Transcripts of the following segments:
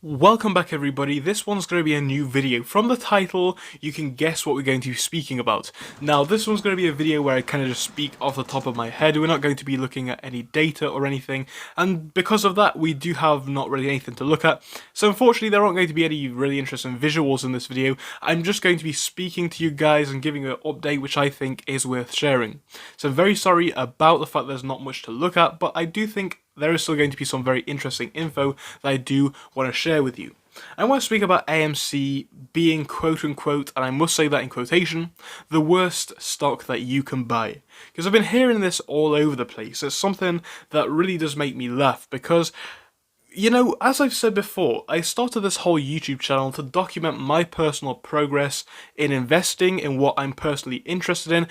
Welcome back everybody, this one's going to be a new video. From the title, you can guess what we're going to be speaking about. Now, this one's going to be a video where I kind of just speak off the top of my head. We're not going to be looking at any data or anything, and because of that, we do have not really anything to look at. So unfortunately, there aren't going to be any really interesting visuals in this video. I'm just going to be speaking to you guys and giving an update which I think is worth sharing. So I'm very sorry about the fact there's not much to look at, but I do think there is still going to be some very interesting info that I do want to share with you. I want to speak about AMC being quote-unquote, and I must say that in quotation, the worst stock that you can buy. Because I've been hearing this all over the place. It's something that really does make me laugh because, you know, as I've said before, I started this whole YouTube channel to document my personal progress in investing in what I'm personally interested in.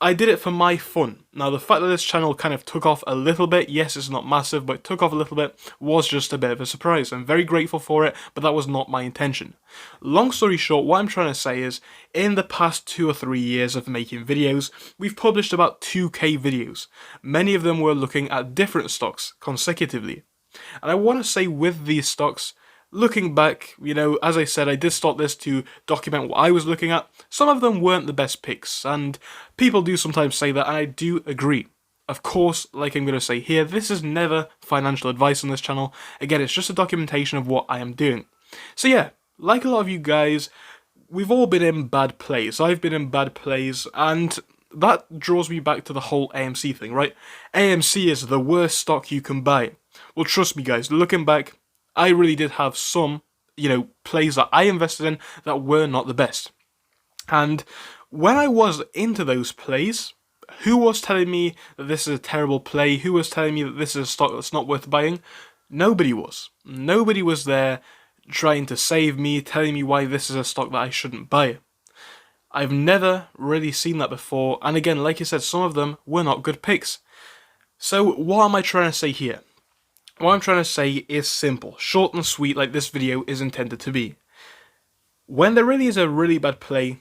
I did it for my fun. Now, the fact that this channel kind of took off a little bit, yes, it's not massive, but it took off a little bit, was just a bit of a surprise. I'm very grateful for it, but that was not my intention. Long story short, what I'm trying to say is, in the past 2 or 3 years of making videos, we've published about 2K videos. Many of them were looking at different stocks consecutively. And I want to say with these stocks, looking back, you know, as I said, I did start this to document what I was looking at. Some of them weren't the best picks, and people do sometimes say that, and I do agree. Of course, like I'm going to say here, this is never financial advice on this channel. Again, it's just a documentation of what I am doing. So yeah, like a lot of you guys, we've all been in bad plays. I've been in bad plays, and that draws me back to the whole AMC thing, right? AMC is the worst stock you can buy. Well, trust me guys, looking back, I really did have some, you know, plays that I invested in that were not the best. And when I was into those plays, who was telling me that this is a terrible play? Who was telling me that this is a stock that's not worth buying? Nobody was. Nobody was there trying to save me, telling me why this is a stock that I shouldn't buy. I've never really seen that before, and again, like I said, some of them were not good picks. So what am I trying to say here? What I'm trying to say is simple, short and sweet, like this video is intended to be. When there really is a really bad play,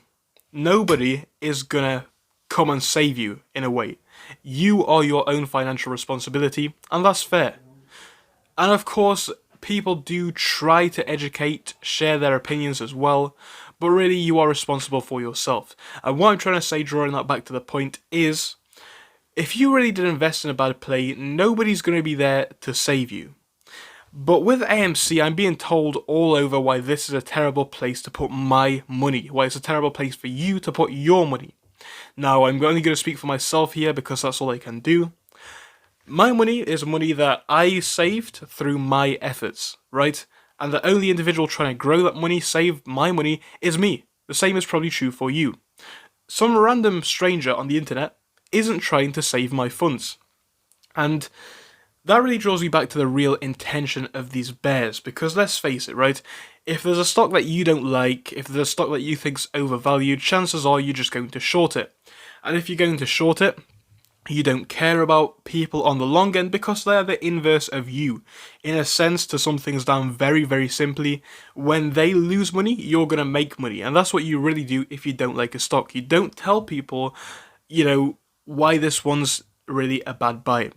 nobody is gonna come and save you in a way. You are your own financial responsibility, and that's fair. And of course, people do try to educate, share their opinions as well, but really you are responsible for yourself. And what I'm trying to say, drawing that back to the point, is if you really did invest in a bad play, nobody's going to be there to save you. But with AMC, I'm being told all over why this is a terrible place to put my money, why it's a terrible place for you to put your money. Now, I'm only going to speak for myself here because that's all I can do. My money is money that I saved through my efforts, right? And the only individual trying to grow that money, save my money, is me. The same is probably true for you. Some random stranger on the internet isn't trying to save my funds. And that really draws me back to the real intention of these bears, because let's face it, right? If there's a stock that you don't like, if there's a stock that you think's overvalued, chances are you're just going to short it. And if you're going to short it, you don't care about people on the long end because they're the inverse of you. In a sense, to sum things down very, very simply, when they lose money, you're going to make money. And that's what you really do if you don't like a stock. You don't tell people, you know, why this one's really a bad buy.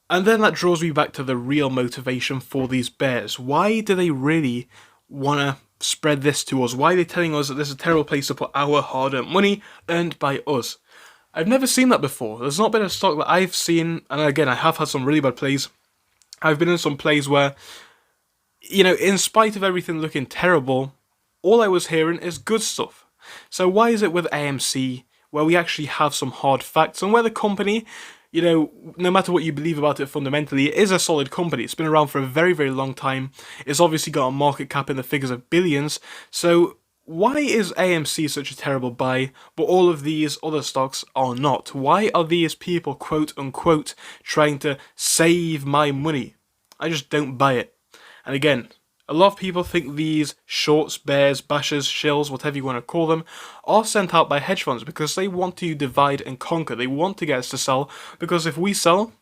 And then that draws me back to the real motivation for these bears. Why do they really want to spread this to us? Why are they telling us that this is a terrible place to put our hard-earned money earned by us? I've never seen that before. There's not been a stock that I've seen, and again, I have had some really bad plays. I've been in some plays where, you know, in spite of everything looking terrible, all I was hearing is good stuff. So why is it with AMC, where we actually have some hard facts, and where the company, you know, no matter what you believe about it fundamentally, it is a solid company. It's been around for a very, very long time. It's obviously got a market cap in the figures of billions. So why is AMC such a terrible buy, but all of these other stocks are not? Why are these people, quote unquote, trying to save my money? I just don't buy it. And again, a lot of people think these shorts, bears, bashers, shills, whatever you want to call them, are sent out by hedge funds because they want to divide and conquer. They want to get us to sell because if we sell,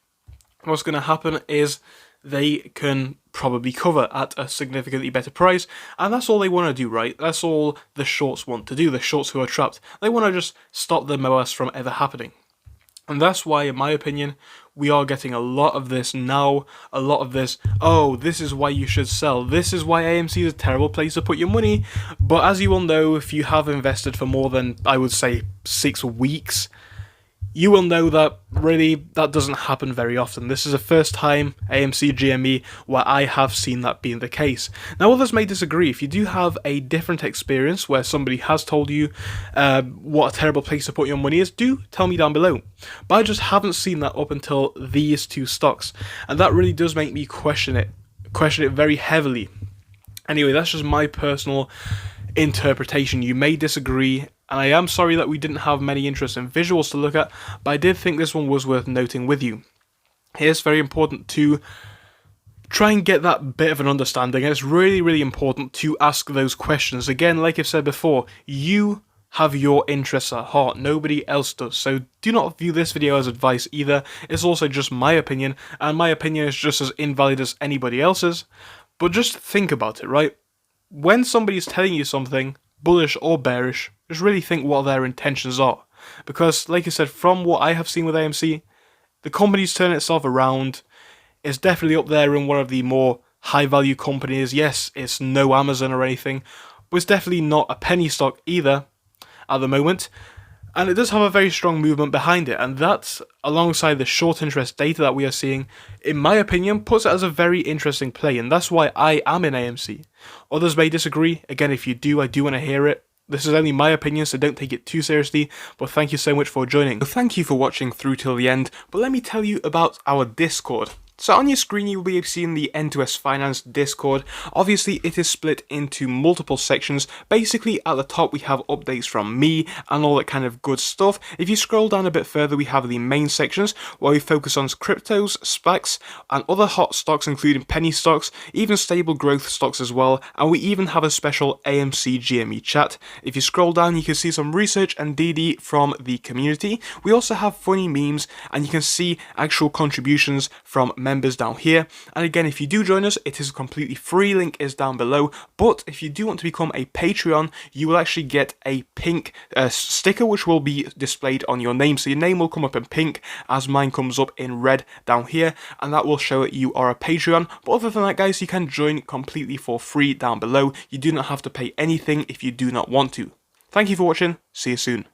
what's going to happen is they can probably cover at a significantly better price, and that's all they want to do, right? That's all the shorts want to do, the shorts who are trapped. They want to just stop the MOS from ever happening. And that's why, in my opinion, we are getting a lot of this now, a lot of this, oh, this is why you should sell, this is why AMC is a terrible place to put your money. But as you all know, if you have invested for more than, I would say, 6 weeks, you will know that really that doesn't happen very often. This is the first time AMC GME where I have seen that being the case. Now others may disagree. If you do have a different experience where somebody has told you what a terrible place to put your money is, do tell me down below. But I just haven't seen that up until these 2 stocks, and that really does make me question it very heavily. Anyway, that's just my personal interpretation. You may disagree, and I am sorry that we didn't have many interesting visuals to look at, but I did think this one was worth noting with you. It's very important to try and get that bit of an understanding, and it's really, really important to ask those questions. Again, like I've said before, you have your interests at heart, nobody else does, so do not view this video as advice either. It's also just my opinion, and my opinion is just as invalid as anybody else's, but just think about it, right? When somebody's telling you something, bullish or bearish, just really think what their intentions are. Because, like I said, from what I have seen with AMC, the company's turning itself around. It's definitely up there in one of the more high-value companies. Yes, it's no Amazon or anything, but it's definitely not a penny stock either at the moment. And it does have a very strong movement behind it, and that, alongside the short interest data that we are seeing, in my opinion, puts it as a very interesting play, and that's why I am in AMC. Others may disagree. Again, if you do, I do want to hear it. This is only my opinion, so don't take it too seriously, but thank you so much for joining. So thank you for watching through till the end, but let me tell you about our Discord. So on your screen you will be seeing the N2S Finance Discord. Obviously it is split into multiple sections. Basically at the top we have updates from me and all that kind of good stuff. If you scroll down a bit further we have the main sections where we focus on cryptos, SPACs and other hot stocks including penny stocks, even stable growth stocks as well, and we even have a special AMC GME chat. If you scroll down you can see some research and DD from the community. We also have funny memes and you can see actual contributions from members down here. And again, if you do join us, it is completely free, link is down below. But if you do want to become a Patreon, you will actually get a pink sticker which will be displayed on your name. So your name will come up in pink as mine comes up in red down here, and that will show that you are a Patreon. But other than that guys, you can join completely for free down below. You do not have to pay anything if you do not want to. Thank you for watching, see you soon.